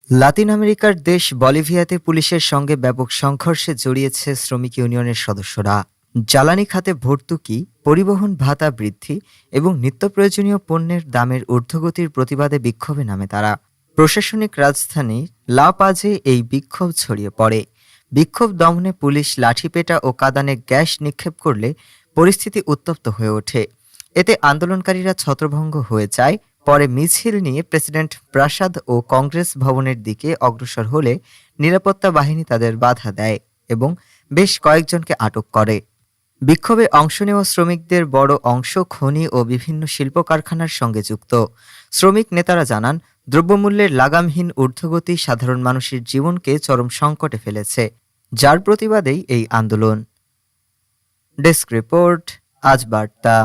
লাতিন আমেরিকার দেশ বলিভিয়াতে পুলিশের সঙ্গে ব্যাপক সংঘর্ষে জড়িয়েছে শ্রমিক ইউনিয়নের সদস্যরা। জ্বালানি খাতে ভর্তুকি, পরিবহন ভাতা বৃদ্ধি এবং নিত্য প্রয়োজনীয় পণ্যের দামের ঊর্ধ্বগতির প্রতিবাদে বিক্ষোভে নামে তারা। প্রশাসনিক রাজধানী লা পাজে এই বিক্ষোভ ছড়িয়ে পড়ে। বিক্ষোভ দমনে পুলিশ লাঠিপেটা ও কাঁদানে গ্যাস নিক্ষেপ করলে পরিস্থিতি উত্তপ্ত হয়ে ওঠে। এতে আন্দোলনকারীরা ছত্রভঙ্গ হয়ে যায়। পরে মিছিল নিয়ে প্রেসিডেন্ট প্রাসাদ ও কংগ্রেস ভবনের দিকে অগ্রসর হলে নিরাপত্তা বাহিনী তাদের বাধা দেয় এবং বেশ কয়েকজনকে আটক করে। বিক্ষোভে অংশ নেওয়া শ্রমিকদের বড় অংশ খনি ও বিভিন্ন শিল্প কারখানার সঙ্গে যুক্ত। শ্রমিক নেতারা জানান, দ্রব্যমূল্যের লাগামহীন ঊর্ধ্বগতি সাধারণ মানুষের জীবনকে চরম সংকটে ফেলেছে, যার প্রতিবাদেই এই আন্দোলন। ডেস্ক রিপোর্ট, আজ বার্তা।